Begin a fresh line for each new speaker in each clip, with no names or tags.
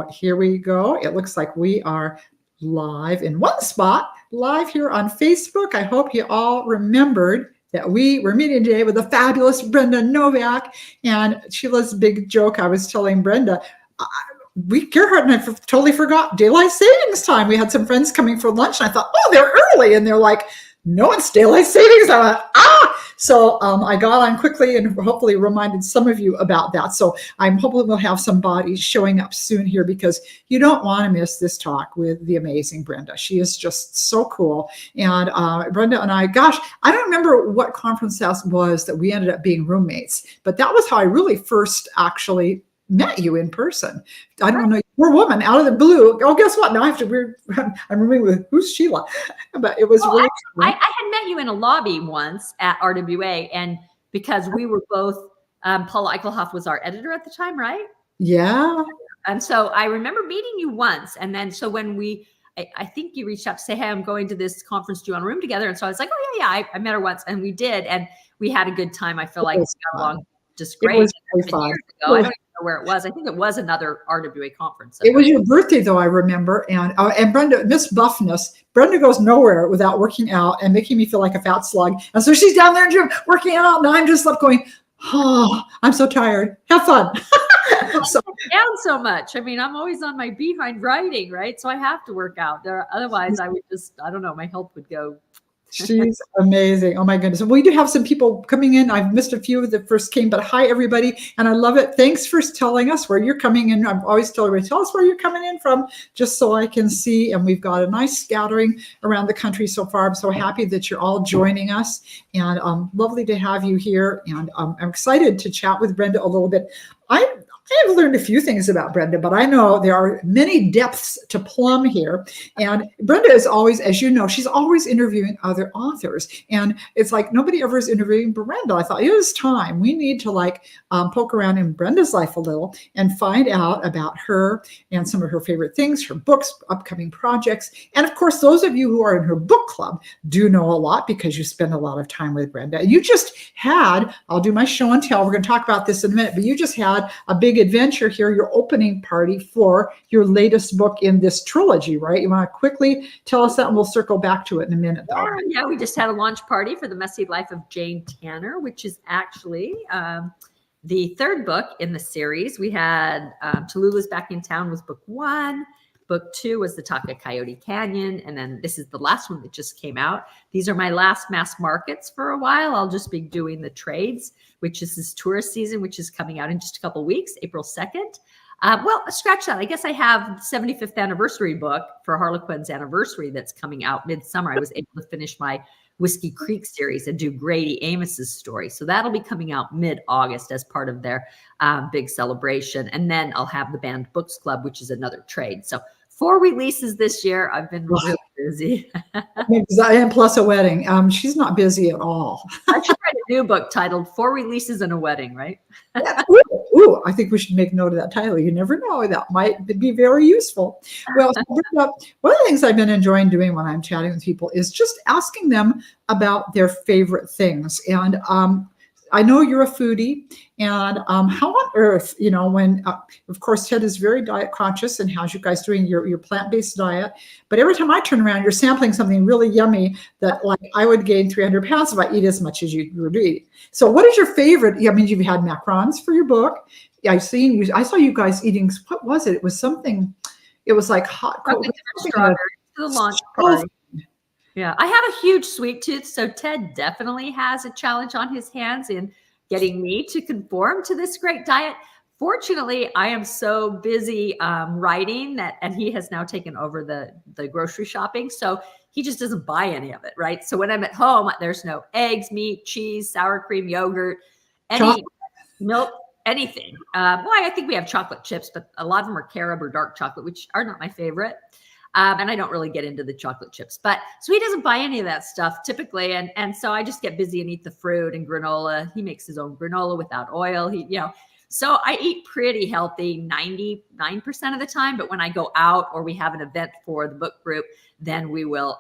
here we go. It looks like we are live in one spot, live here on Facebook. I hope you all remembered that we were meeting today with the fabulous Brenda Novak. And Sheila's big joke, I was telling Brenda, Gerhard and I totally forgot daylight savings time. We had some friends coming for lunch, and I thought, oh, they're early. And they're like, no, it's daylight savings. I went, So I got on quickly and hopefully reminded some of you about that. So I'm hoping we'll have some bodies showing up soon here, because you don't want to miss this talk with the amazing Brenda. She is just so cool. And Brenda and I, gosh, I don't remember what conference that was that we ended up being roommates, but that was how I really first actually met you in person. I don't know, you're a woman out of the blue. Oh, guess what? Now I have to, I'm rooming with, who's Sheila? But it was really
I had met you in a lobby once at RWA, and because we were both, Paul Eichelhoff was our editor at the time, right?
Yeah.
And so I remember meeting you once. And then, so when I think you reached out to say, hey, I'm going to this conference. Do you want a room together? And so I was like, oh yeah, I met her once, and we did. And we had a good time. I feel like we got along just great.
It was really fun.
I don't even know where it was. I think it was another RWA conference.
It was your birthday, though, I remember. And Brenda, Miss Buffness, Brenda goes nowhere without working out and making me feel like a fat slug. And so she's down there in the gym working out, and I'm just left going, oh, I'm so tired. Have fun.
So down so much. I mean, I'm always on my behind writing, right? So I have to work out. Otherwise, I would just, I don't know, my health would go.
She's amazing. Oh my goodness. We do have some people coming in. I've missed a few that first came, but hi everybody. And I love it. Thanks for telling us where you're coming in. I've always told everybody, tell us where you're coming in from, just so I can see. And we've got a nice scattering around the country so far. I'm so happy that you're all joining us, and lovely to have you here. And I'm excited to chat with Brenda a little bit. I've learned a few things about Brenda, but I know there are many depths to plumb here. And Brenda is always, as you know, she's always interviewing other authors. And it's like nobody ever is interviewing Brenda. I thought it is time. We need to poke around in Brenda's life a little and find out about her and some of her favorite things, her books, upcoming projects. And of course, those of you who are in her book club do know a lot, because you spend a lot of time with Brenda. You just had, I'll do my show and tell, we're going to talk about this in a minute, but you just had a big adventure here, your opening party for your latest book in this trilogy, right? You want to quickly tell us that, and we'll circle back to it in a minute, though.
Yeah, we just had a launch party for The Messy Life of Jane Tanner, which is actually the third book in the series. We had Tallulah's Back in Town was book 1. Book 2 was The Taka Coyote Canyon. And then this is the last one that just came out. These are my last mass markets for a while. I'll just be doing the trades, which is this tourist season, which is coming out in just a couple of weeks, April 2nd. Well, scratch that. I guess I have the 75th anniversary book for Harlequin's anniversary that's coming out midsummer. I was able to finish my Whiskey Creek series and do Grady Amos's story. So that'll be coming out mid-August as part of their big celebration. And then I'll have the Banned Books Club, which is another trade. So 4 releases this year. I've been really busy.
And plus a wedding. She's not busy at all.
I should write a new book titled 4 Releases and a Wedding, right?
Ooh, I think we should make note of that title. You never know. That might be very useful. Well, one of the things I've been enjoying doing when I'm chatting with people is just asking them about their favorite things. And I know you're a foodie, and how on earth, when, of course, Ted is very diet conscious and how's you guys doing your plant-based diet, but every time I turn around, you're sampling something really yummy that I would gain 300 pounds if I eat as much as you were to eat. So what is your favorite? I mean, you've had macarons for your book. I saw you guys eating, what was it? It was something, it was like hot.
Strawberry to the launch party. Yeah, I have a huge sweet tooth, so Ted definitely has a challenge on his hands in getting me to conform to this great diet. Fortunately, I am so busy writing and he has now taken over the grocery shopping, so he just doesn't buy any of it, right? So when I'm at home, there's no eggs, meat, cheese, sour cream, yogurt, milk, anything. Well, I think we have chocolate chips, but a lot of them are carob or dark chocolate, which are not my favorite. And I don't really get into the chocolate chips, so he doesn't buy any of that stuff typically. And so I just get busy and eat the fruit and granola. He makes his own granola without oil. So I eat pretty healthy 99% of the time. But when I go out or we have an event for the book group, then we'll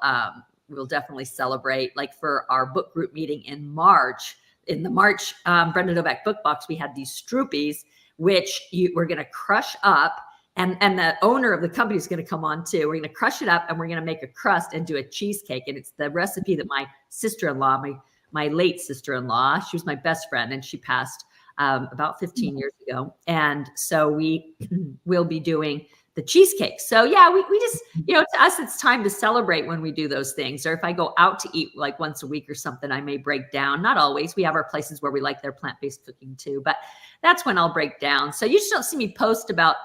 definitely celebrate. Like for our book group meeting in March, Brenda Novak book box, we had these stroopies, which we're going to crush up And the owner of the company is going to come on too. We're going to crush it up and we're going to make a crust and do a cheesecake. And it's the recipe that my sister-in-law, my late sister-in-law, she was my best friend and she passed about 15 years ago. And so we will be doing the cheesecake. So yeah, we just, to us, it's time to celebrate when we do those things. Or if I go out to eat like once a week or something, I may break down. Not always. We have our places where we like their plant-based cooking too, but that's when I'll break down. So you just don't see me post about,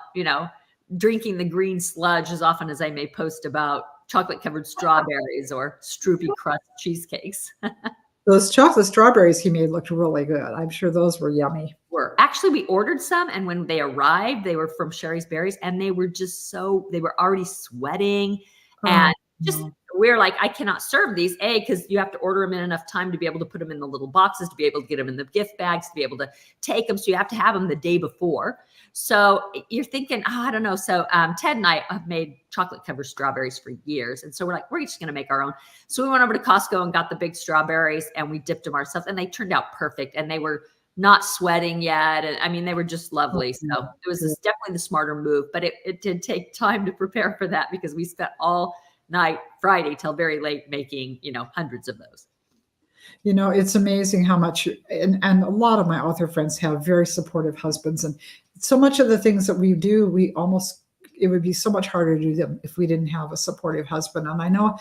drinking the green sludge as often as I may post about chocolate covered strawberries or stroopy crust cheesecakes.
Those chocolate strawberries he made looked really good. I'm sure those were yummy.
Actually, we ordered some, and when they arrived, they were from Sherry's Berries, and they were just they were already sweating, and we're like, I cannot serve these, because you have to order them in enough time to be able to put them in the little boxes, to be able to get them in the gift bags, to be able to take them. So you have to have them the day before. So you're thinking, I don't know. So Ted and I have made chocolate covered strawberries for years. And so we're like, we're just going to make our own. So we went over to Costco and got the big strawberries and we dipped them ourselves and they turned out perfect. And they were not sweating yet. And I mean, they were just lovely. So it was definitely the smarter move, but it did take time to prepare for that because we spent all night Friday till very late making, hundreds of those.
It's amazing how much, and a lot of my author friends have very supportive husbands. And so much of the things that we do, it would be so much harder to do them if we didn't have a supportive husband. And I know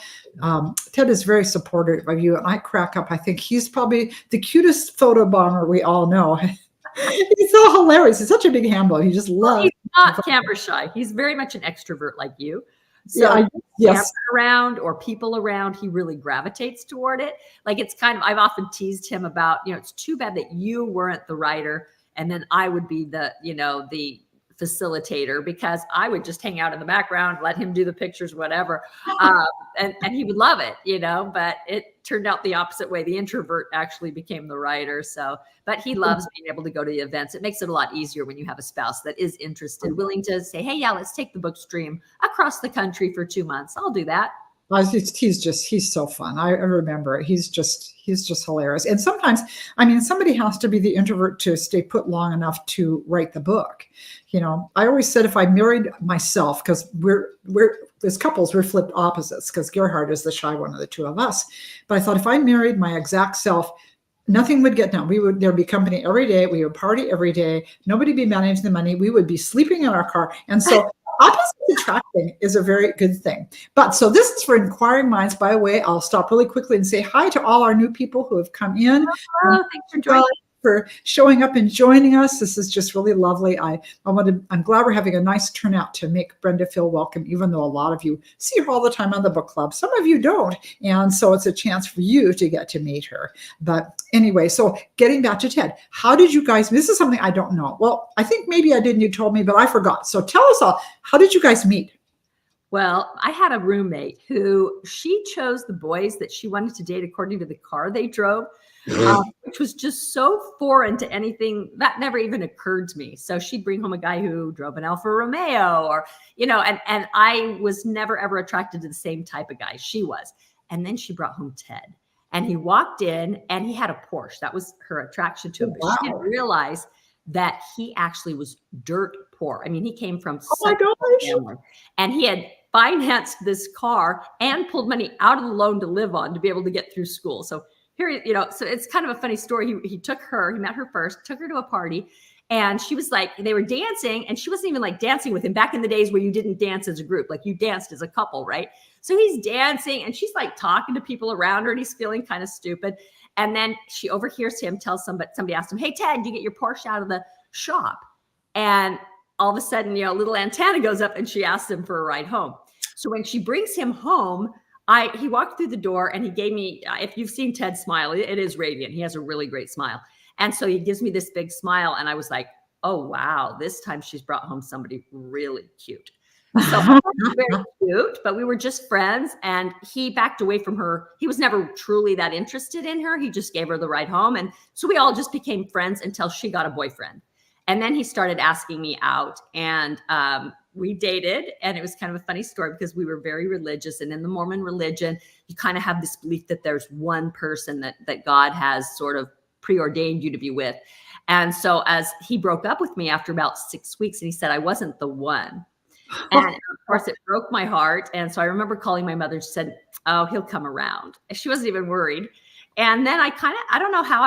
Ted is very supportive of you. And I crack up. I think he's probably the cutest photo bomber we all know. He's so hilarious. He's such a big handle. He just loves.
He's not camera shy. He's very much an extrovert like you. So
yes,
around or people around, he really gravitates toward it. Like it's kind of, I've often teased him about, it's too bad that you weren't the writer and then I would be the facilitator, because I would just hang out in the background, let him do the pictures, whatever. And he would love it, but it turned out the opposite way. The introvert actually became the writer. So, but he loves being able to go to the events. It makes it a lot easier when you have a spouse that is interested, willing to say, hey, yeah, let's take the book stream across the country for 2 months. I'll do that.
He's so fun. I remember it. He's just hilarious. And sometimes, somebody has to be the introvert to stay put long enough to write the book. I always said if I married myself, because we're as couples, we're flipped opposites, because Gerhard is the shy one of the two of us. But I thought if I married my exact self, nothing would get done. There'd be company every day. We would party every day. Nobody would be managing the money. We would be sleeping in our car. And so opposites attracting is a very good thing. But so this is for inquiring minds. By the way, I'll stop really quickly and say hi to all our new people who have come in.
Oh, thanks for joining.
For showing up and joining us. This is just really lovely. I'm glad we're having a nice turnout to make Brenda feel welcome, even though a lot of you see her all the time on the book club. Some of you don't. And so it's a chance for you to get to meet her. But anyway, so getting back to Ted, how did you guys, this is something I don't know. Well, I think maybe I did and you told me, but I forgot. So tell us all, how did you guys meet?
Well, I had a roommate who she chose the boys that she wanted to date according to the car they drove. Which was just so foreign to anything that never even occurred to me. So she'd bring home a guy who drove an Alfa Romeo or, and I was never, ever attracted to the same type of guy she was. And then she brought home Ted and he walked in and he had a Porsche. That was her attraction to him. But she didn't realize that he actually was dirt poor. I mean, he came from such a family and he had financed this car and pulled money out of the loan to live on to be able to get through school. So here, so it's kind of a funny story. He met her first, took her to a party, and she was like, they were dancing, and she wasn't even like dancing with him back in the days where you didn't dance as a group, like you danced as a couple, right? So he's dancing, and she's like talking to people around her, and he's feeling kind of stupid. And then she overhears him tell somebody asked him, hey, Ted, did you get your Porsche out of the shop? And all of a sudden, little antenna goes up, and she asks him for a ride home. So when she brings him home, he walked through the door and he gave me, if you've seen Ted smile, it is radiant. He has a really great smile. And so he gives me this big smile. And I was like, oh, wow, this time she's brought home somebody really cute. So very cute, but we were just friends. And he backed away from her. He was never truly that interested in her. He just gave her the ride home. And so we all just became friends until she got a boyfriend. And then he started asking me out and we dated, and it was kind of a funny story because we were very religious. And in the Mormon religion, you kind of have this belief that there's one person that God has sort of preordained you to be with. And so as he broke up with me after about 6 weeks, and he said, I wasn't the one. And of course, it broke my heart. And so I remember calling my mother. She said, "Oh, he'll come around." She wasn't even worried. And then I don't know how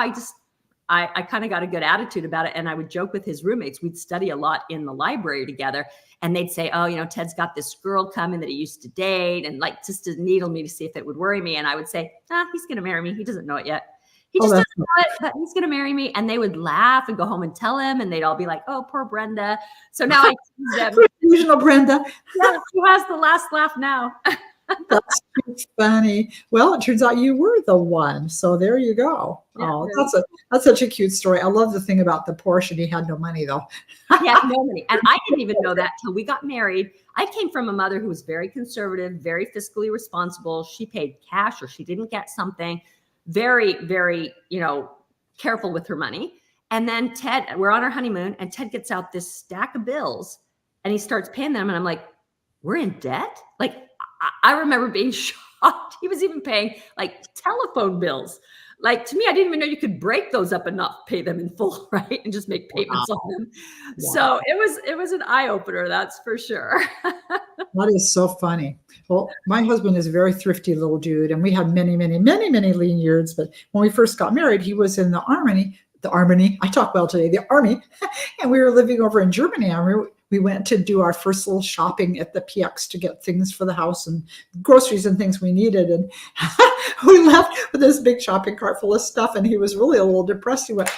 I kind of got a good attitude about it. And I would joke with his roommates. We'd study a lot in the library together. And they'd say, "Oh, Ted's got this girl coming that he used to date," and like just to needle me to see if it would worry me. And I would say, "He's going to marry me. He doesn't know it yet. He just doesn't know it, but he's going to marry me." And they would laugh and go home and tell him. And they'd all be like, "Oh, poor Brenda." So now I tease them.
Regional Brenda.
Yeah, she has the last laugh now.
That's funny. Well, it turns out you were the one. So there you go.
Yeah,
Oh, that's such a cute story. I love the thing about the Porsche. And he had no money though.
He had no money. And I didn't even know that till we got married. I came from a mother who was very conservative, very fiscally responsible. She paid cash or she didn't get something. Very, very, careful with her money. And then Ted, we're on our honeymoon, and Ted gets out this stack of bills and he starts paying them. And I'm like, "We're in debt?" Like, I remember being shocked. He was even paying like telephone bills. Like, to me, I didn't even know you could break those up and not pay them in full, right? And just make payments on them. Wow. So it was an eye opener, that's for sure.
That is so funny. Well, my husband is a very thrifty little dude, and we had many, many, many, many lean years. But when we first got married, he was in the Army. I talk well today, the Army. And we were living over in Germany. And we went to do our first little shopping at the PX to get things for the house and groceries and things we needed. And we left with this big shopping cart full of stuff. And he was really a little depressed. He went,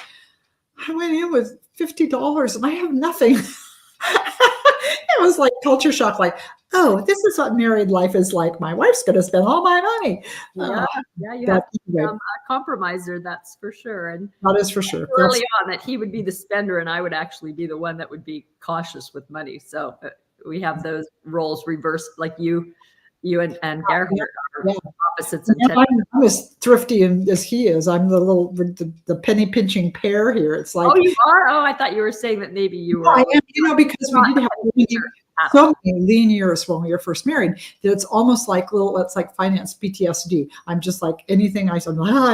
"I went in with $50 and I have nothing." It was like culture shock, like, "Oh, this is what married life is like. My wife's going to spend all my money."
Yeah, you have to become a compromiser, that's for sure. And
that is for sure.
Early on, that he would be the spender and I would actually be the one that would be cautious with money. So we have those roles reversed, like you and Gary are opposites.
I'm as thrifty as he is. I'm the penny pinching pear here. It's like,
"Oh, you are? Oh, I thought you were saying that maybe you were."
I am, because we did have so many lean years when we were first married that it's almost like it's like finance PTSD. I'm just like anything I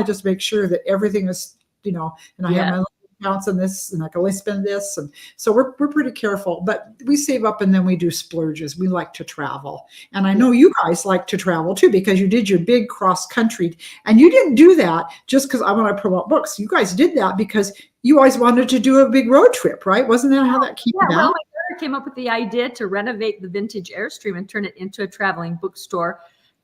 just make sure that everything is, and I have my accounts in this, and I can only spend this. And so we're pretty careful, but we save up and then we do splurges. We like to travel. And I know you guys like to travel too, because you did your big cross country, and you didn't do that just because I want to promote books. You guys did that because you always wanted to do a big road trip, right? Wasn't that how that came about?
Well, my daughter came up with the idea to renovate the vintage Airstream and turn it into a traveling bookstore.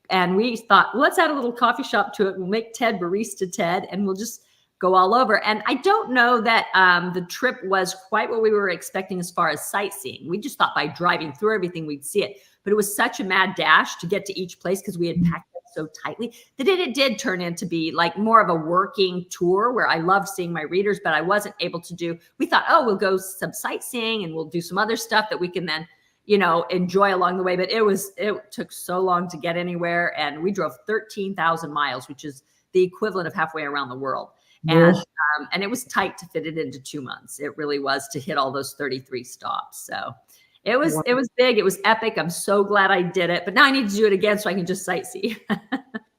And we thought, let's add a little coffee shop to it. We'll make Ted Barista Ted, and we'll just go all over. And I don't know that the trip was quite what we were expecting as far as sightseeing. We just thought by driving through everything, we'd see it. But it was such a mad dash to get to each place because we had packed it so tightly that it did turn into be like more of a working tour where I loved seeing my readers, but I wasn't able to do. We thought, we'll go some sightseeing and we'll do some other stuff that we can then, enjoy along the way. But it took so long to get anywhere. And we drove 13,000 miles, which is the equivalent of halfway around the world. And it was tight to fit it into 2 months. It really was, to hit all those 33 stops. So it was big. It was epic. I'm so glad I did it, but now I need to do it again so I can just sightsee.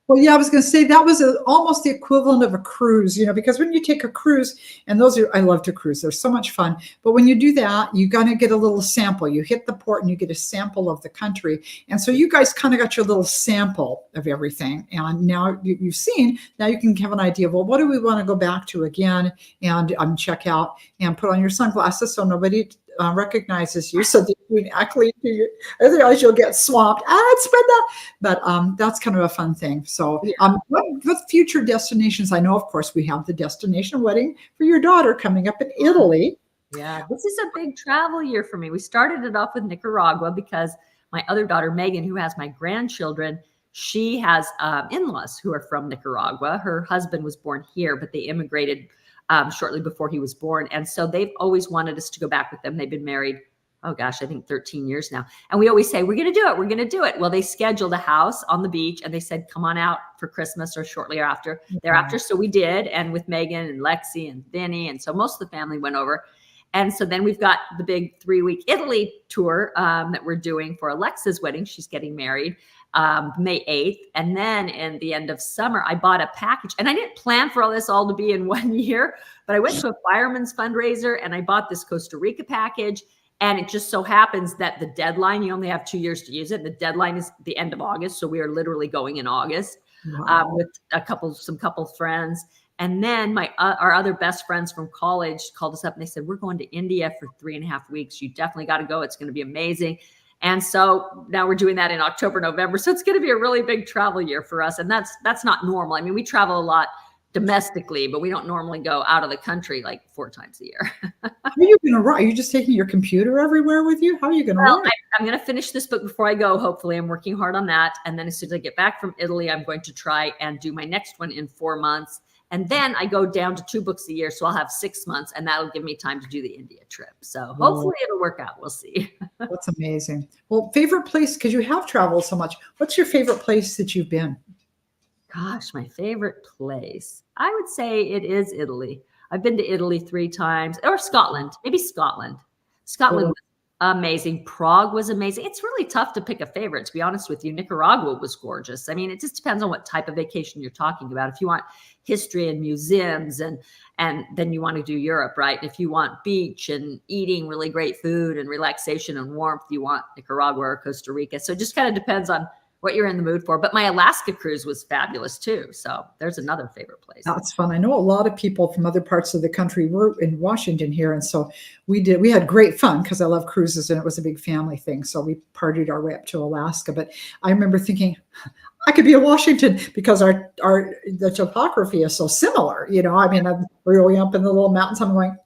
Well, yeah, I was going to say that was almost the equivalent of a cruise, because when you take a cruise, and I love to cruise, they're so much fun. But when you do that, you're going to get a little sample. You hit the port and you get a sample of the country. And so you guys kind of got your little sample of everything. And now you've seen, now you can have an idea of, well, what do we want to go back to again and check out, and put on your sunglasses so nobody recognizes you, so that you actually do your, otherwise you'll get swamped. It's Brenda. But that's kind of a fun thing. So what future destinations? I know, of course, we have the destination wedding for your daughter coming up in Italy.
Yeah, this is a big travel year for me. We started it off with Nicaragua because my other daughter, Megan, who has my grandchildren, she has in-laws who are from Nicaragua. Her husband was born here, but they immigrated shortly before he was born. And so they've always wanted us to go back with them. They've been married, I think 13 years now. And we always say, we're going to do it. We're going to do it. Well, they scheduled a house on the beach and they said, come on out for Christmas or shortly thereafter. So we did. And with Megan and Lexi and Vinny. And so most of the family went over. And so then we've got the big 3-week Italy tour that we're doing for Alexa's wedding. She's getting married May 8th. And then in the end of summer, I bought a package, and I didn't plan for all this all to be in 1 year, but I went to a fireman's fundraiser and I bought this Costa Rica package. And it just so happens that the deadline, you only have 2 years to use it. The deadline is the end of August. So we are literally going in August with some couple friends. And then our other best friends from college called us up and they said, we're going to India for 3.5 weeks. You definitely got to go. It's going to be amazing. And so now we're doing that in October, November. So it's going to be a really big travel year for us. And that's not normal. I mean, we travel a lot domestically, but we don't normally go out of the country like 4 times a year.
How are you going to write? Are you just taking your computer everywhere with you? How are you going to write?
I'm going to finish this book before I go. Hopefully, I'm working hard on that. And then as soon as I get back from Italy, I'm going to try and do my next one in 4 months. And then I go down to 2 books a year. So I'll have 6 months and that'll give me time to do the India trip. So hopefully it'll work out. We'll see.
That's amazing. Well, favorite place, because you have traveled so much. What's your favorite place that you've been?
Gosh, my favorite place. I would say it is Italy. I've been to Italy 3 times, or Scotland, maybe Scotland. Scotland was amazing. Prague was amazing. It's really tough to pick a favorite, to be honest with you. Nicaragua was gorgeous. I mean, it just depends on what type of vacation you're talking about. If you want history and museums and then you want to do Europe, right? If you want beach and eating really great food and relaxation and warmth, you want Nicaragua or Costa Rica. So it just kind of depends on what you're in the mood for. But my Alaska cruise was fabulous too. So there's another favorite place.
That's fun. I know a lot of people from other parts of the country were in Washington here. And so we had great fun because I love cruises and it was a big family thing. So we partied our way up to Alaska. But I remember thinking, I could be in Washington because the topography is so similar. You know, I mean, I'm growing up in the little mountains. I'm going,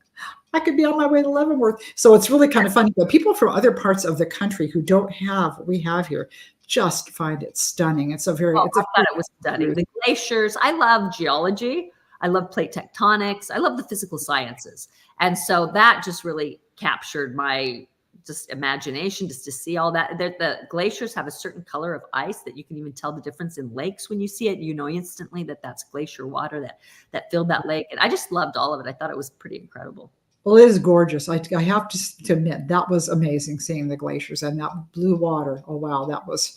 I could be on my way to Leavenworth. So it's really kind of funny. But people from other parts of the country who don't have what we have here just find it stunning. I thought
it was stunning. The glaciers. I love geology. I love plate tectonics. I love the physical sciences. And so that just really captured my just imagination just to see all that. The glaciers have a certain color of ice that you can even tell the difference in lakes when you see it. You know instantly that that's glacier water that filled that lake. And I just loved all of it. I thought it was pretty incredible.
Well, it is gorgeous. I have to admit, that was amazing seeing the glaciers and that blue water. Oh, wow. That was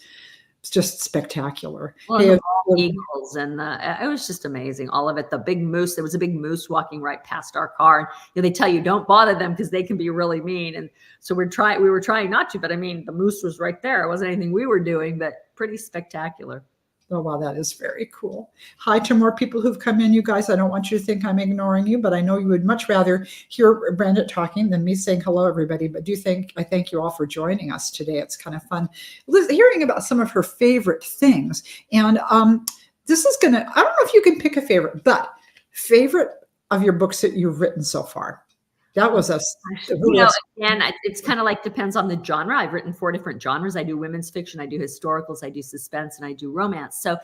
just spectacular.
Well, hey, the eagles and it was just amazing. All of it. The big moose. There was a big moose walking right past our car. And they tell you don't bother them because they can be really mean. And so we were trying not to, but I mean, the moose was right there. It wasn't anything we were doing, but pretty spectacular.
Oh, wow, that is very cool. Hi to more people who've come in, you guys. I don't want you to think I'm ignoring you, but I know you would much rather hear Brenda talking than me saying hello, everybody. But I thank you all for joining us today. It's kind of fun hearing about some of her favorite things. And this is I don't know if you can pick a favorite, but favorite of your books that you've written so far. That was
again, it's kind of like depends on the genre. I've written 4 different genres. I do women's fiction, I do historicals, I do suspense, and I do romance. So,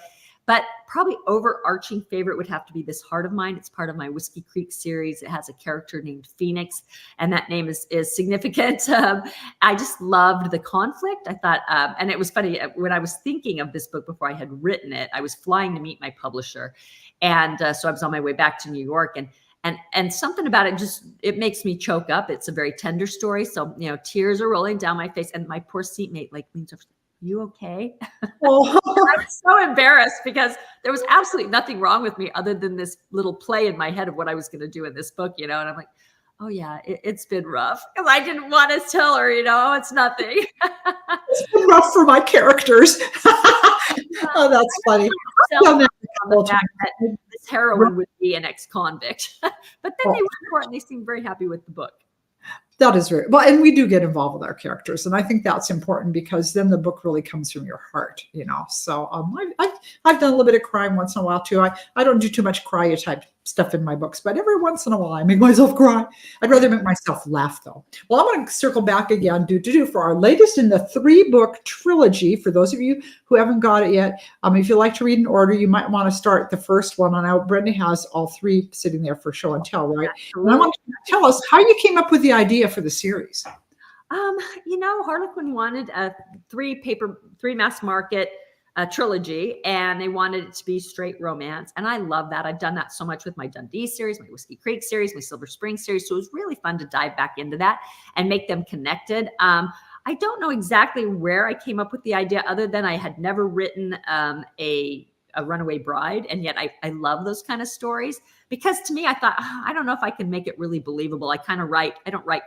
but probably overarching favorite would have to be This Heart of Mine. It's part of my Whiskey Creek series. It has a character named Phoenix, and that name is significant. I just loved the conflict. I thought, and it was funny when I was thinking of this book before I had written it, I was flying to meet my publisher. And so I was on my way back to New York, and something about it it makes me choke up. It's a very tender story. So, you know, tears are rolling down my face and my poor seatmate leans over, you okay? Oh. I was so embarrassed because there was absolutely nothing wrong with me other than this little play in my head of what I was going to do in this book, you know? And I'm like, oh yeah, it's been rough because I didn't want to tell her, you know, it's nothing.
It's been rough for my characters. Oh, that's funny.
The fact that this heroine would be an ex-convict, but then they went to court and they seemed very happy with the book.
That is very well, and we do get involved with our characters, and I think that's important because then the book really comes from your heart, you know. So I've done a little bit of crying once in a while too. I don't do too much cry type stuff in my books, but every once in a while I make myself cry. I'd rather make myself laugh though. Well, I'm going to circle back again for our latest in the 3-book trilogy. For those of you who haven't got it yet, if you like to read in order, you might want to start the first one. And I know Brenda has all 3 sitting there for show and tell, right? And I want you to tell us how you came up with the idea for the series.
You know, Harlequin wanted a 3 mass market trilogy, and they wanted it to be straight romance. And I love that. I've done that so much with my Dundee series, my Whiskey Creek series, my Silver Spring series. So it was really fun to dive back into that and make them connected. I don't know exactly where I came up with the idea other than I had never written a runaway bride. And yet I love those kind of stories. because to me, I thought, I don't know if I can make it really believable. I don't write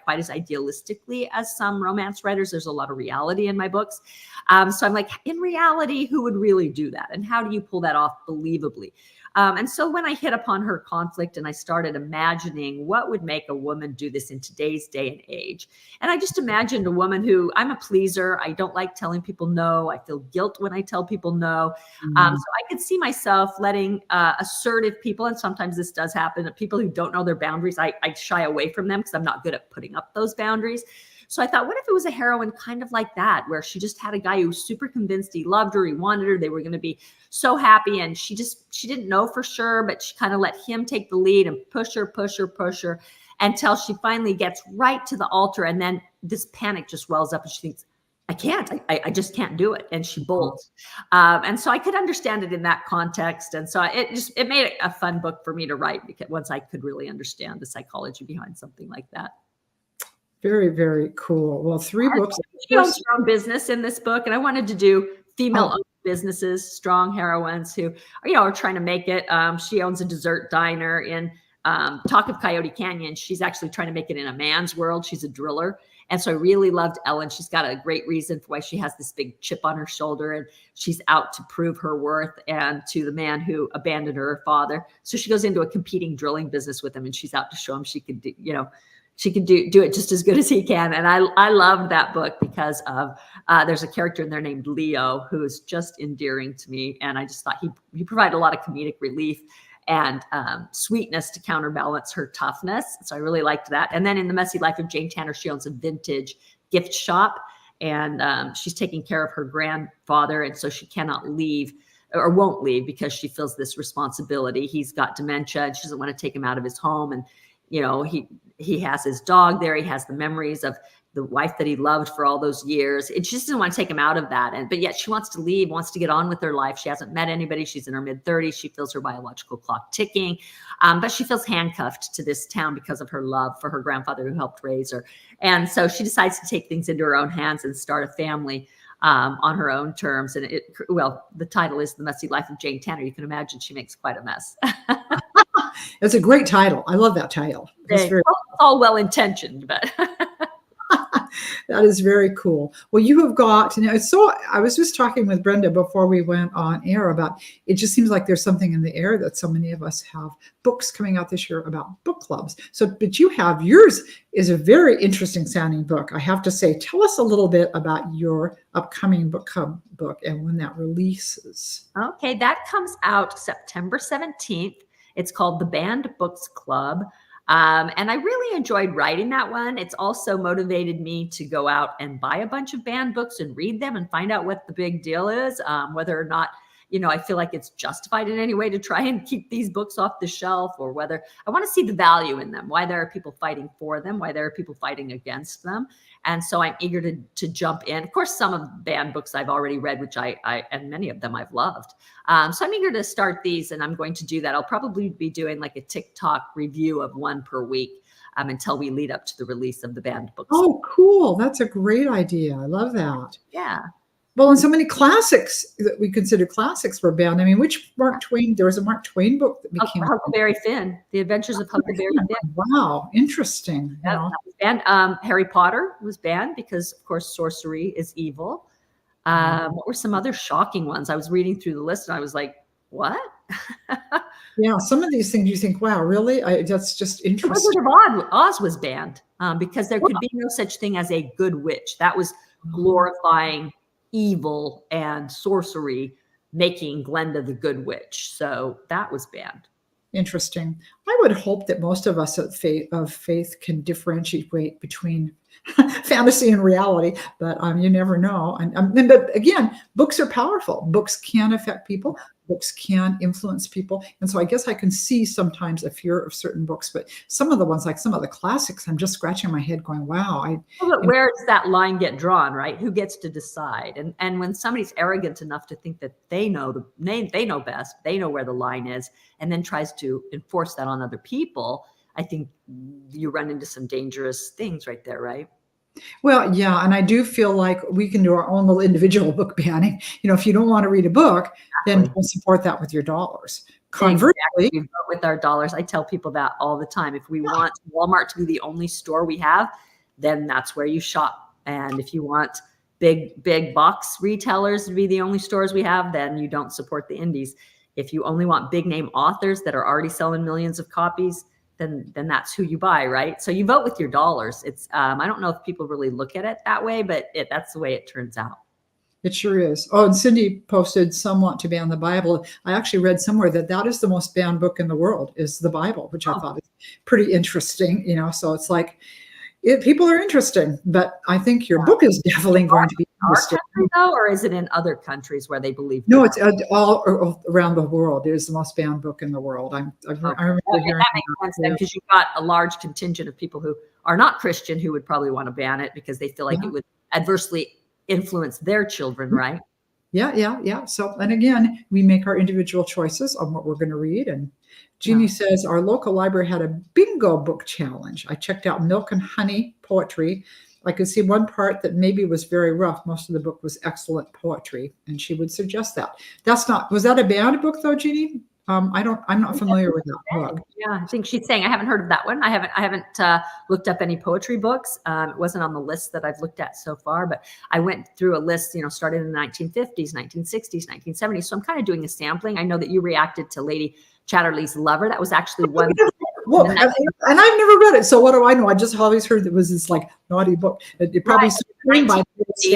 quite as idealistically as some romance writers. There's a lot of reality in my books. So I'm like, in reality, who would really do that? And how do you pull that off believably? And so when I hit upon her conflict and I started imagining what would make a woman do this in today's day and age, and I just imagined a woman who, I'm a pleaser. I don't like telling people no. I feel guilt when I tell people no. So I could see myself letting assertive people, and sometimes this does happen, people who don't know their boundaries, I shy away from them because I'm not good at putting up those boundaries. So I thought, what if it was a heroine kind of like that, where she just had a guy who was super convinced he loved her, he wanted her, they were going to be so happy, and she didn't know for sure, but she kind of let him take the lead and push her until she finally gets right to the altar, and then this panic just wells up and she thinks, I just can't do it. And she bolts. And so I could understand it in that context. And so it made it a fun book for me to write, because once I could really understand the psychology behind something like that.
Very, very cool. Well, 3 books.
She owns her own business in this book, and I wanted to do female-owned businesses, strong heroines who, are trying to make it. She owns a dessert diner in Talk of Coyote Canyon. She's actually trying to make it in a man's world. She's a driller. And so I really loved Ellen. She's got a great reason for why she has this big chip on her shoulder, and she's out to prove her worth and to the man who abandoned her father. So she goes into a competing drilling business with him, and she's out to show him she could do, she can do it just as good as he can. And I loved that book because of there's a character in there named Leo who is just endearing to me. And I just thought he provided a lot of comedic relief and sweetness to counterbalance her toughness. So I really liked that. And then in The Messy Life of Jane Tanner, she owns a vintage gift shop, and she's taking care of her grandfather. And so she cannot leave or won't leave because she feels this responsibility. He's got dementia and she doesn't want to take him out of his home. And he has his dog there. He has the memories of the wife that he loved for all those years. It just doesn't want to take him out of that. But yet she wants to leave, wants to get on with her life. She hasn't met anybody. She's in her mid-30s. She feels her biological clock ticking. But she feels handcuffed to this town because of her love for her grandfather who helped raise her. And so she decides to take things into her own hands and start a family on her own terms. And the title is The Messy Life of Jane Tanner. You can imagine she makes quite a mess.
It's a great title. I love that title. It's
all well-intentioned, but
that is very cool. Well, you have got, I was just talking with Brenda before we went on air about, it just seems like there's something in the air that so many of us have books coming out this year about book clubs. So, but yours is a very interesting sounding book. I have to say, tell us a little bit about your upcoming book club book and when that releases.
Okay, that comes out September 17th. It's called The Banned Books Club. And I really enjoyed writing that one. It's also motivated me to go out and buy a bunch of banned books and read them and find out what the big deal is, whether or not, I feel like it's justified in any way to try and keep these books off the shelf, or whether I want to see the value in them, why there are people fighting for them, why there are people fighting against them. And so I'm eager to jump in. Of course, some of the banned books I've already read, which and many of them I've loved. So I'm eager to start these, and I'm going to do that. I'll probably be doing like a TikTok review of one per week until we lead up to the release of the banned books.
Oh, cool. That's a great idea. I love that.
Yeah.
Well, and so many classics that we consider classics were banned. I mean, which Mark Twain? There was a Mark Twain book that became
Huckleberry Finn, The Adventures of Huckleberry Finn.
Wow, interesting.
That was banned. Harry Potter was banned because, of course, sorcery is evil. What were some other shocking ones? I was reading through the list and I was like, what?
Yeah, some of these things you think, wow, really? That's just interesting.
The Wizard of Oz was banned because there could be no such thing as a good witch. That was glorifying evil and sorcery, making Glenda the good witch. So that was banned.
Interesting. I would hope that most of us of faith can differentiate between fantasy and reality, but you never know. But again, books are powerful. Books can affect people. Books can influence people. And so I guess I can see sometimes a fear of certain books, but some of the ones, like some of the classics, I'm just scratching my head going, wow.
But where does that line get drawn, right? Who gets to decide? And when somebody's arrogant enough to think that they know best, they know where the line is, and then tries to enforce that on other people, I think you run into some dangerous things right there, right?
Well, yeah. And I do feel like we can do our own little individual book banning. If you don't want to read a book, then we'll support that with your dollars. Conversely, Exactly.
We vote with our dollars. I tell people that all the time. If we want Walmart to be the only store we have, then that's where you shop. And if you want big box retailers to be the only stores we have, then you don't support the indies. If you only want big name authors that are already selling millions of copies, then that's who you buy, right? So you vote with your dollars. It's I don't know if people really look at it that way, but that's the way it turns out.
It sure is. Oh, and Cindy posted, some want to ban the Bible. I actually read somewhere that is the most banned book in the world, is the Bible, which I thought is pretty interesting. So it's like, people are interesting, but I think your book is definitely going to be interesting.
Our country, though, or is it in other countries where they believe?
No, it's all around the world. It is the most banned book in the world. I remember hearing
that makes sense then, because you've got a large contingent of people who are not Christian who would probably want to ban it because they feel like it would adversely influence their children, right?
Yeah. So, and again, we make our individual choices on what we're going to read. And Jeannie says, our local library had a bingo book challenge. I checked out Milk and Honey poetry. I could see one part that maybe was very rough. Most of the book was excellent poetry, and she would suggest that. Was that a banned book though, Jeannie? I'm not familiar with that book.
Yeah, I think she's saying, I haven't heard of that one. I haven't looked up any poetry books. It wasn't on the list that I've looked at so far, but I went through a list, started in the 1950s, 1960s, 1970s. So I'm kind of doing a sampling. I know that you reacted to Lady Chatterley's Lover. That was actually one.
Well, and I've never read it, so what do I know? I just always heard it was this like naughty book. It probably by
that's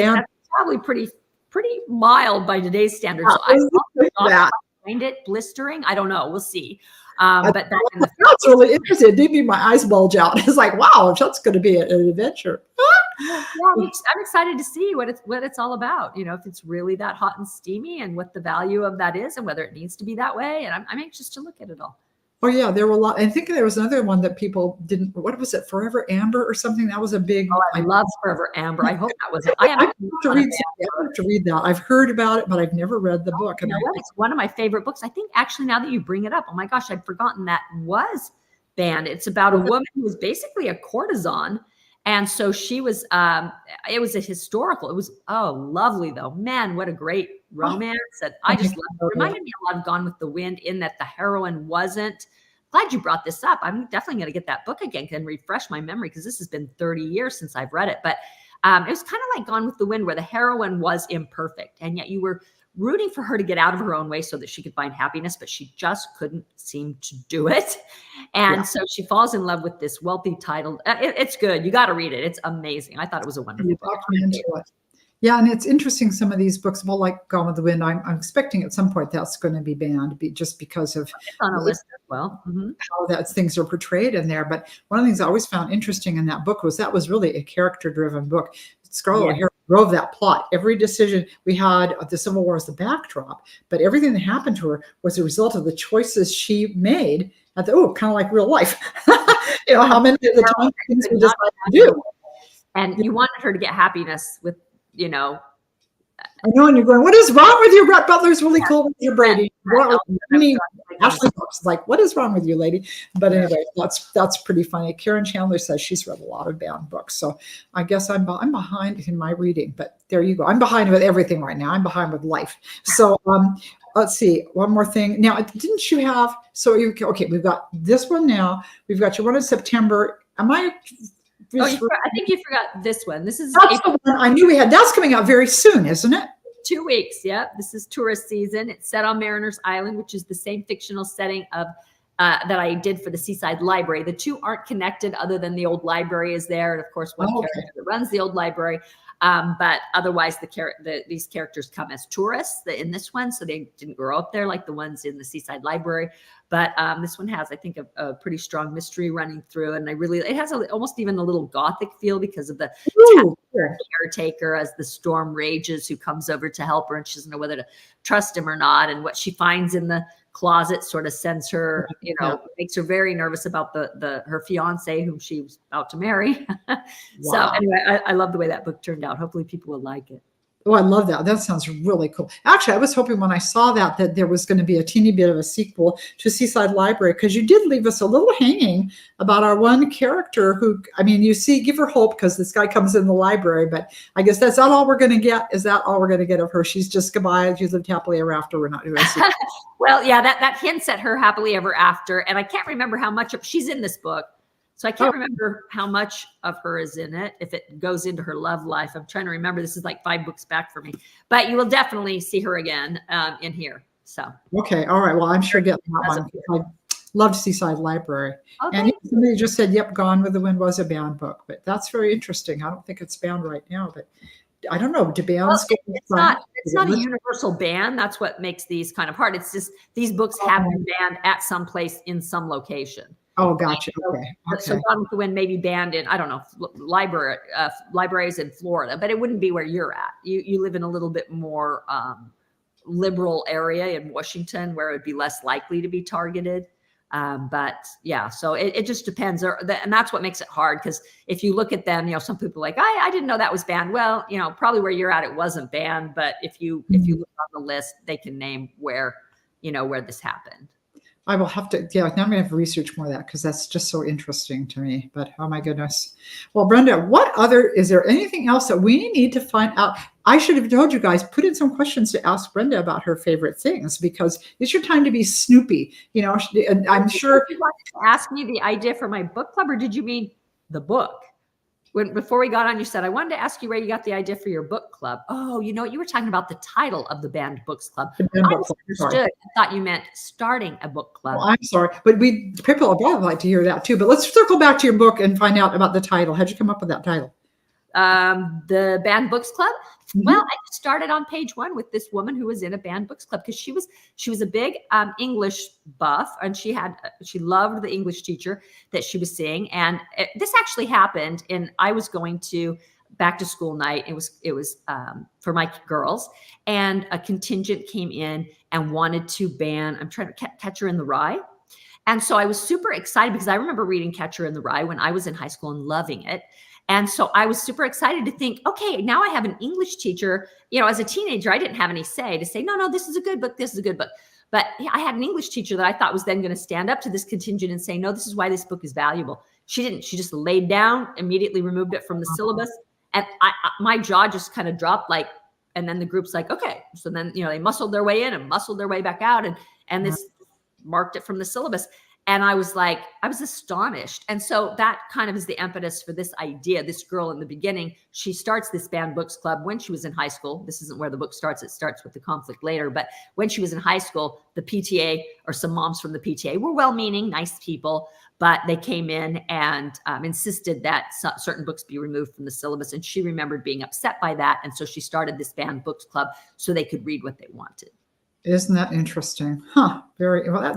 probably pretty mild by today's standards. So I find it blistering. I don't know. We'll see. But
that's really interesting. It made my eyes bulge out. It's like, wow, that's going to be an adventure.
Yeah, I'm excited to see what it's all about. If it's really that hot and steamy, and what the value of that is, and whether it needs to be that way. And I'm anxious to look at it all.
Oh yeah, there were a lot. I think there was another one that people didn't. What was it? Forever Amber or something? That was a big.
Oh, I love Forever Amber. I hope that was.
I have to read that. I've heard about it, but I've never read the book.
It's one of my favorite books. I think actually, now that you bring it up, oh my gosh, I'd forgotten that was banned. It's about a woman who was basically a courtesan. And so she was, it was a historical, it was, lovely though. Man, what a great romance that I just loved. It reminded me a lot of Gone with the Wind, in that the heroine wasn't. Glad you brought this up. I'm definitely going to get that book again and refresh my memory, because this has been 30 years since I've read it. But it was kind of like Gone with the Wind, where the heroine was imperfect, and yet you were rooting for her to get out of her own way so that she could find happiness, but she just couldn't seem to do it. And so she falls in love with this wealthy titled, it's good. You got to read it. It's amazing. I thought it was a wonderful book.
Yeah, and it's interesting, some of these books, well, like Gone with the Wind, I'm expecting at some point that's going to be banned, just because of
it's on a list as well.
How things are portrayed in there. But one of the things I always found interesting in that book was that was really a character-driven book. Scarlett O'Hara drove that plot. Every decision we had, the Civil War as the backdrop, but everything that happened to her was a result of the decide she made at kind of like real life. How many of the time things we decide to do.
And you wanted her to get happiness with,
I know, and you're going, what is wrong with you? Rhett Butler's really cool with your Brady. Ashley Brooks, like, what is wrong with you, lady? But anyway, that's pretty funny. Karen Chandler says she's read a lot of banned books. So I guess I'm behind in my reading, but there you go. I'm behind with everything right now. I'm behind with life. So let's see, one more thing. Now, didn't you have, we've got this one now. We've got your one in September. I
think you forgot this one. That's
the one I knew we had. That's coming out very soon, isn't it?
2 weeks. Yep. This is tourist season. It's set on Mariner's Island, which is the same fictional setting of that I did for the Seaside Library. The two aren't connected, other than the old library is there, and of course one character that runs the old library. But otherwise, these characters come as tourists in this one, so they didn't grow up there like the ones in the Seaside Library. But this one has, I think, a pretty strong mystery running through, and it has almost even a little gothic feel because of the caretaker as the storm rages, who comes over to help her, and she doesn't know whether to trust him or not, and what she finds in the closet sort of sends her, makes her very nervous about her fiance, whom she was about to marry. So anyway, I love the way that book turned out. Hopefully people will like it.
Oh, I love that. That sounds really cool. Actually, I was hoping when I saw that there was going to be a teeny bit of a sequel to Seaside Library, because you did leave us a little hanging about our one character who, I mean, you see, give her hope because this guy comes in the library, but I guess that's not all we're going to get. Is that all we're going to get of her? She's just goodbye. She's lived happily ever after. We're not doing a sequel.
Well, yeah, that hints at her happily ever after. And I can't remember how much she's in this book. So I can't remember how much of her is in it, if it goes into her love life. I'm trying to remember. This is like 5 books back for me. But you will definitely see her again in here. So
Okay. All right. Well, I'm sure getting that one. I loved Seaside Library. Okay. And somebody just said, yep, Gone with the Wind was a banned book. But that's very interesting. I don't think it's banned right now. But I don't know. Do bans
it's not a universal ban. That's what makes these kind of hard. It's just these books have been banned at some place in some location.
Oh, gotcha. Okay.
So Gone with the Wind may be banned in, I don't know, libraries in Florida, but it wouldn't be where you're at. You live in a little bit more liberal area in Washington where it would be less likely to be targeted. But yeah, so it just depends. And that's what makes it hard, because if you look at them, you know, some people are like, I didn't know that was banned. Well, you know, probably where you're at, it wasn't banned. But if you look on the list, they can name where this happened.
I will have to, now I'm going to have to research more of that, because that's just so interesting to me. But oh my goodness. Well, Brenda, is there anything else that we need to find out? I should have told you guys, put in some questions to ask Brenda about her favorite things, because it's your time to be snoopy, you know, and I'm sure.
Did you want to ask me the idea for my book club, or did you mean the book? Before we got on, you said, I wanted to ask you where you got the idea for your book club. Oh, you know what? You were talking about the title of the Banned Books Club. I understood. I thought you meant starting a book club.
Well, I'm sorry. But people would like to hear that too. But let's circle back to your book and find out about the title. How'd you come up with that title?
The Banned Books Club. Mm-hmm. Well, I started on page 1 with this woman who was in a Banned Books Club, because she was a big English buff, and she loved the English teacher that she was seeing. And this actually happened, and I was going to back to school night. It was for my girls, and a contingent came in and wanted to ban. I'm trying to Catcher in the Rye. And so I was super excited, because I remember reading Catcher in the Rye when I was in high school and loving it. And so I was super excited to think, okay, now I have an English teacher. You know, as a teenager, I didn't have any say to say, no, this is a good book. This is a good book. But I had an English teacher that I thought was then going to stand up to this contingent and say, no, this is why this book is valuable. She didn't. She just laid down, immediately removed it from the syllabus. And my jaw just kind of dropped, and then the group's like, okay. So then, you know, they muscled their way in and muscled their way back out. And this marked it from the syllabus. And I was astonished. And so that kind of is the impetus for this idea. This girl in the beginning, she starts this Banned Books Club when she was in high school. This isn't where the book starts. It starts with the conflict later. But when she was in high school, the PTA, or some moms from the PTA, were well-meaning, nice people, but they came in and insisted that certain books be removed from the syllabus. And she remembered being upset by that. And so she started this Banned Books Club so they could read what they wanted.
Isn't that interesting? Huh. Very well.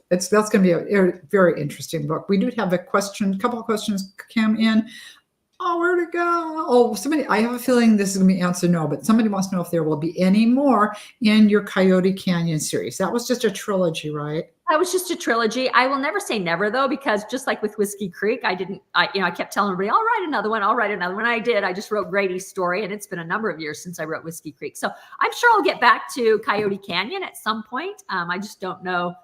That's going to be a very interesting book. We do have a couple of questions come in. Oh, where'd it go? Oh, I have a feeling this is going to be answered no, but somebody wants to know if there will be any more in your Coyote Canyon series. That was just a trilogy, right?
That was just a trilogy. I will never say never, though, because just like with Whiskey Creek, I kept telling everybody, I'll write another one. I did. I just wrote Grady's story, and it's been a number of years since I wrote Whiskey Creek. So I'm sure I'll get back to Coyote Canyon at some point. I just don't know,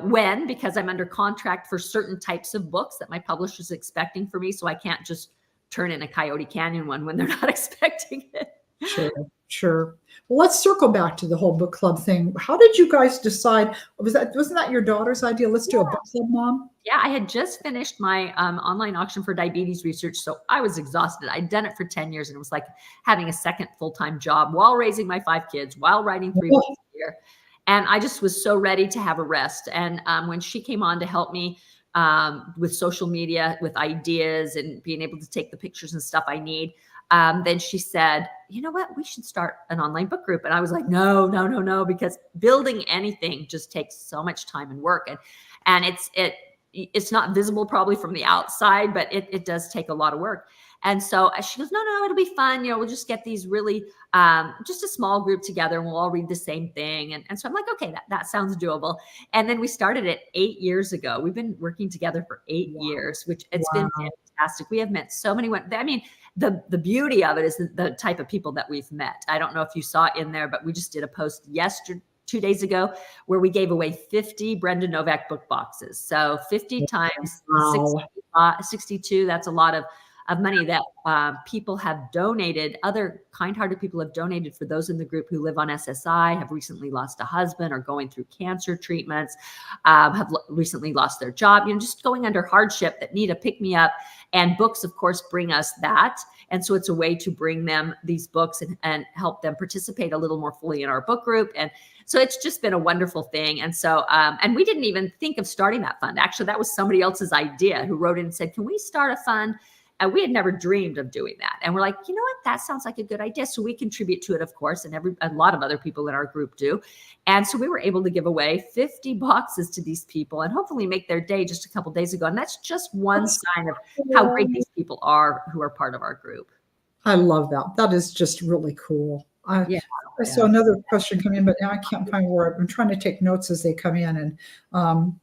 when, because I'm under contract for certain types of books that my publisher's expecting for me. So I can't just turn in a Coyote Canyon one when they're not expecting it.
Sure. Well, let's circle back to the whole book club thing. How did you guys decide? Wasn't that your daughter's idea? Let's do a book club, Mom.
Yeah, I had just finished my online auction for diabetes research, so I was exhausted. I'd done it for 10 years, and it was like having a second full-time job while raising my 5 kids, while writing 3 books a year. And I just was so ready to have a rest. And when she came on to help me with social media, with ideas and being able to take the pictures and stuff I need, then she said, you know what, we should start an online book group. And I was like, no, because building anything just takes so much time and work. And it's not visible probably from the outside, but it does take a lot of work. And so she goes, no, it'll be fun. We'll just get these really, just a small group together and we'll all read the same thing. And so I'm like, okay, that sounds doable. And then we started it 8 years ago. We've been working together for 8 years, which it's been fantastic. We have met so many women. I mean, the beauty of it is the type of people that we've met. I don't know if you saw it in there, but we just did a post yesterday, 2 days ago, where we gave away 50 Brenda Novak book boxes. So 50 times
Wow.
62, that's a lot of money that people have donated. Other kind-hearted people have donated for those in the group who live on SSI, have recently lost a husband, or going through cancer treatments, have recently lost their job, just going under hardship, that need a pick-me-up. And books, of course, bring us that. And so it's a way to bring them these books and help them participate a little more fully in our book group. And so it's just been a wonderful thing. And so, and we didn't even think of starting that fund. Actually, that was somebody else's idea, who wrote in and said, can we start a fund? And we had never dreamed of doing that. And we're like, you know what? That sounds like a good idea. So we contribute to it, of course, and a lot of other people in our group do. And so we were able to give away 50 boxes to these people and hopefully make their day just a couple of days ago. And that's just one sign of how great these people are who are part of our group.
I love that. That is just really cool.
Yeah.
I saw another question come in, but now I can't find where. I'm trying to take notes as they come in. And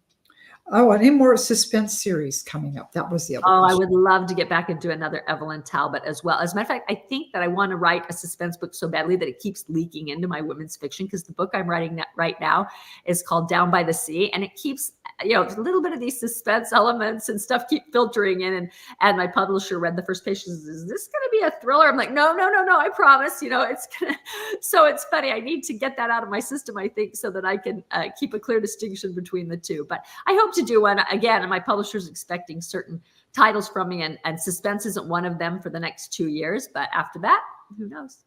any more suspense series coming up? That was the other question.
I would love to get back into another Evelyn Talbot as well. As a matter of fact, I think that I want to write a suspense book so badly that it keeps leaking into my women's fiction, because the book I'm writing right now is called Down by the Sea, and it keeps, a little bit of these suspense elements and stuff keep filtering in. And my publisher read the first page and says, is this going to be a thriller? I'm like, no, I promise. It's gonna. So it's funny. I need to get that out of my system, I think, so that I can keep a clear distinction between the two. But I hope to do one again, and my publisher's expecting certain titles from me, and suspense isn't one of them for the next 2 years. But after that, who knows?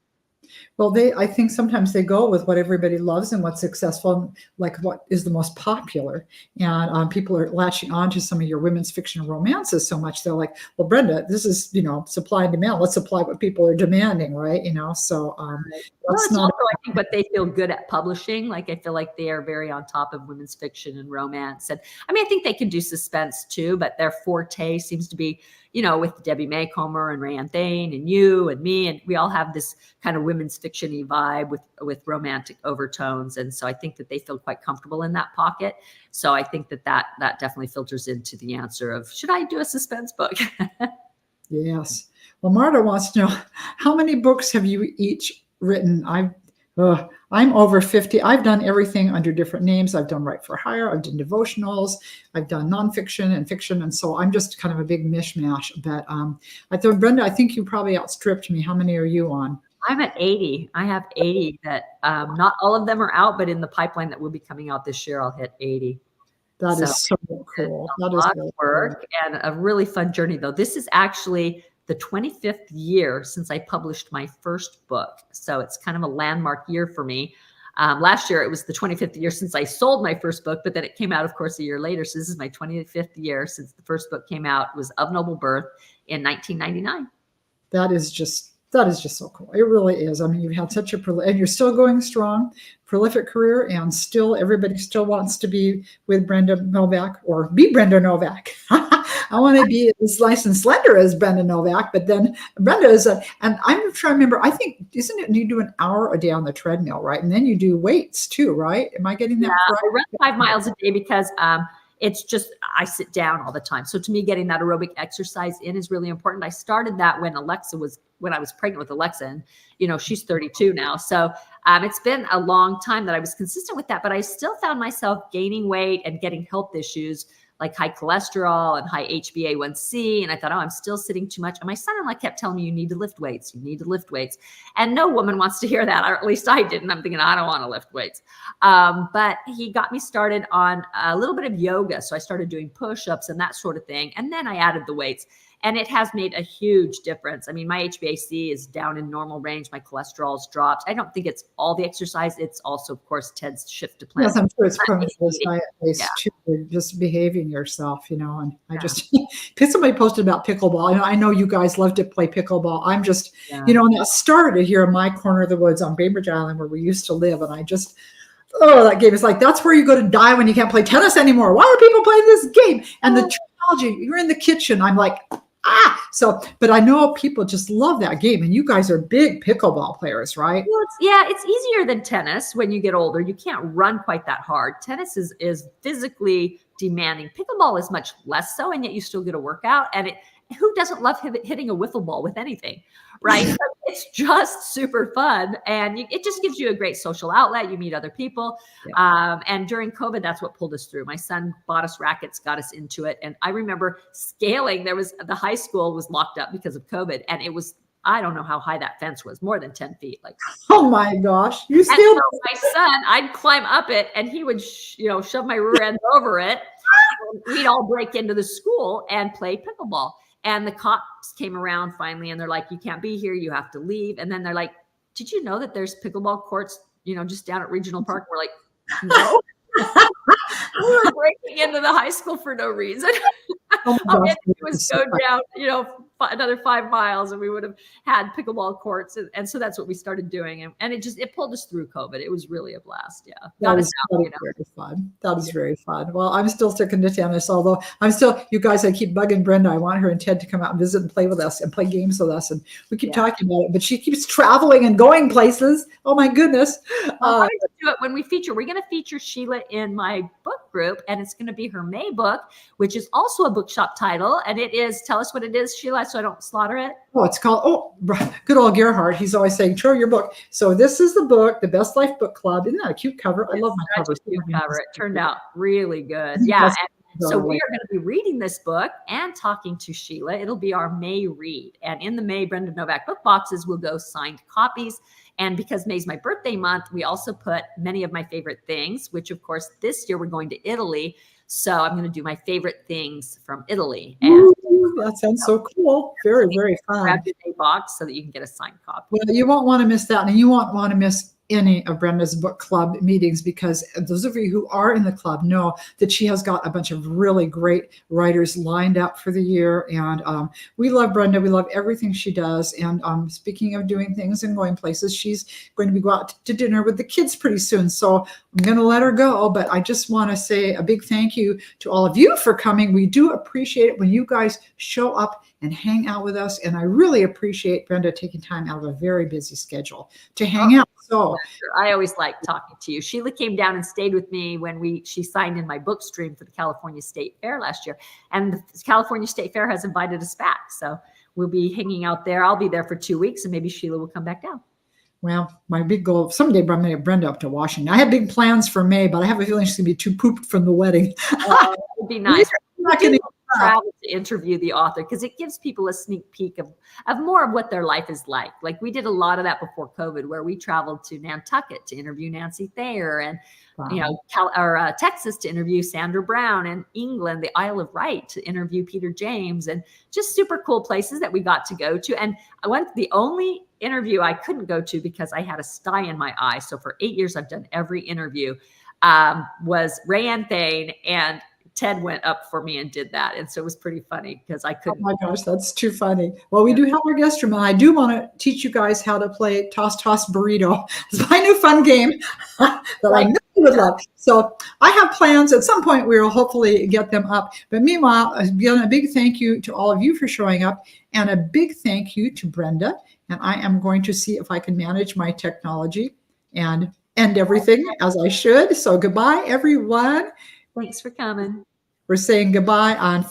Well, I think sometimes they go with what everybody loves and what's successful, like what is the most popular. And people are latching on to some of your women's fiction romances so much. They're like, well, Brenda, this is, supply and demand. Let's supply what people are demanding, right? So
it's also, I think, what they feel good at publishing. Like, I feel like they are very on top of women's fiction and romance. And I think they can do suspense too, but their forte seems to be, with Debbie Maycomer and Rayanne Thane and you and me, and we all have this kind of women's fiction-y vibe with romantic overtones. And so I think that they feel quite comfortable in that pocket. So I think that definitely filters into the answer of, should I do a suspense book?
Yes. Well, Marta wants to know, how many books have you each written? I'm over 50. I've done everything under different names. I've done Write for Hire. I've done devotionals. I've done nonfiction and fiction. And so I'm just kind of a big mishmash. But I thought, Brenda, I think you probably outstripped me. How many are you on?
I'm at 80. I have 80 that not all of them are out, but in the pipeline that will be coming out this year, I'll hit 80.
That is so cool. That is
a lot of work and a really fun journey, though. This is actually the 25th year since I published my first book. So it's kind of a landmark year for me. Last year, it was the 25th year since I sold my first book, but then it came out, of course, a year later. So this is my 25th year since the first book came out. It was Of Noble Birth in 1999.
That is just so cool. It really is. You've had such and you're still going strong, prolific career, and still everybody still wants to be with Brenda Novak or be Brenda Novak. I want to be as nice and slender as Brenda Novak, but then Brenda is and I'm trying to remember, I think, isn't it, you do an hour a day on the treadmill, right? And then you do weights too, right? Am I getting that right?
I run 5 miles a day because it's just, I sit down all the time. So to me, getting that aerobic exercise in is really important. I started that when I was pregnant with Alexa, and she's 32 now. So it's been a long time that I was consistent with that, but I still found myself gaining weight and getting health issues like high cholesterol and high HbA1c. And I thought, I'm still sitting too much. And my son-in-law kept telling me, you need to lift weights. You need to lift weights. And no woman wants to hear that, or at least I didn't. I'm thinking, I don't want to lift weights. But he got me started on a little bit of yoga. So I started doing push-ups and that sort of thing. And then I added the weights. And it has made a huge difference. My HbA1c is down in normal range. My cholesterol's dropped. I don't think it's all the exercise. It's also, of course, Ted's shift to plant.
Yes, I'm sure it's from this diet-based too, just behaving yourself, and I just, somebody posted about pickleball. I know you guys love to play pickleball. I'm just, and that started here in my corner of the woods on Bainbridge Island where we used to live. And I just, that game is like, that's where you go to die when you can't play tennis anymore. Why are people playing this game? And the technology, you're in the kitchen. I'm like, but I know people just love that game, and you guys are big pickleball players, right?
Well, it's easier than tennis when you get older. You can't run quite that hard. Tennis is physically demanding. Pickleball is much less so, and yet you still get a workout. And who doesn't love hitting a wiffle ball with anything, right? So it's just super fun, and it just gives you a great social outlet. You meet other people. And during COVID, that's what pulled us through. My son bought us rackets, got us into it. And I remember scaling. The high school was locked up because of COVID, and it was, I don't know how high that fence was, more than 10 feet. Like,
oh my gosh, you still.
So my son, I'd climb up it, and he would, shove my rear end over it. We'd all break into the school and play pickleball. And the cops came around finally, and they're like, "You can't be here. You have to leave." And then they're like, "Did you know that there's pickleball courts, just down at Regional Park?" We're like, "No." We were breaking into the high school for no reason.
Oh my
All we
gosh,
had to do was go down, another 5 miles, and we would have had pickleball courts. And so that's what we started doing. And it pulled us through COVID. It was really a blast. Yeah.
That is very fun. That is very fun. Well, I'm still sticking to tennis, although you guys, I keep bugging Brenda. I want her and Ted to come out and visit and play with us and play games with us. And we keep talking about it, but she keeps traveling and going places. Oh my goodness.
We're going to do it when we feature. We're going to feature Sheila in my book group, and it's going to be her May book, which is also a bookshop title. And it is, tell us what it is, Sheila, so I don't slaughter it.
Oh, it's called, good old Gerhard. He's always saying, show your book. So this is the book, The Best Life Book Club. Isn't that a cute cover? I love my covers.
Cute cover. It turned out really good. Yeah. And so we are going to be reading this book and talking to Sheila. It'll be our May read. And in the May Brenda Novak book boxes will go signed copies. And because May's my birthday month, we also put many of my favorite things, which of course this year we're going to Italy. So I'm going to do my favorite things from Italy. And
ooh, that sounds so cool. Very, very fun.
Grab your May box so that you can get a signed copy.
Well, you won't want to miss that. And you won't want to miss any of Brenda's book club meetings, because those of you who are in the club know that she has got a bunch of really great writers lined up for the year. And we love Brenda. We love everything she does. And speaking of doing things and going places, she's going to be go out to dinner with the kids pretty soon. So I'm going to let her go. But I just want to say a big thank you to all of you for coming. We do appreciate it when you guys show up and hang out with us. And I really appreciate Brenda taking time out of a very busy schedule to hang out. So
I always like talking to you. Sheila came down and stayed with me when she signed in my book stream for the California State Fair last year. And the California State Fair has invited us back. So we'll be hanging out there. I'll be there for 2 weeks, and maybe Sheila will come back down.
Well, my big goal, someday I'm going to get Brenda up to Washington. I have big plans for May, but I have a feeling she's going to be too pooped from the wedding.
It would be nice. Travel to interview the author, because it gives people a sneak peek of more of what their life is like. Like we did a lot of that before COVID, where we traveled to Nantucket to interview Nancy Thayer, and Texas to interview Sandra Brown, and England, the Isle of Wight, to interview Peter James, and just super cool places that we got to go to. And the only interview I couldn't go to because I had a sty in my eye. So for 8 years, I've done every interview, was Rayanne Thane, and Ted went up for me and did that. And so it was pretty funny because I couldn't.
Oh my gosh, that's too funny. Well, we do have our guest room, and I do want to teach you guys how to play Toss Burrito. It's my new fun game that I know you would love. So I have plans. At some point, we will hopefully get them up. But meanwhile, again, a big thank you to all of you for showing up, and a big thank you to Brenda. And I am going to see if I can manage my technology and end everything as I should. So goodbye, everyone.
Thanks for coming.
We're saying goodbye on Facebook.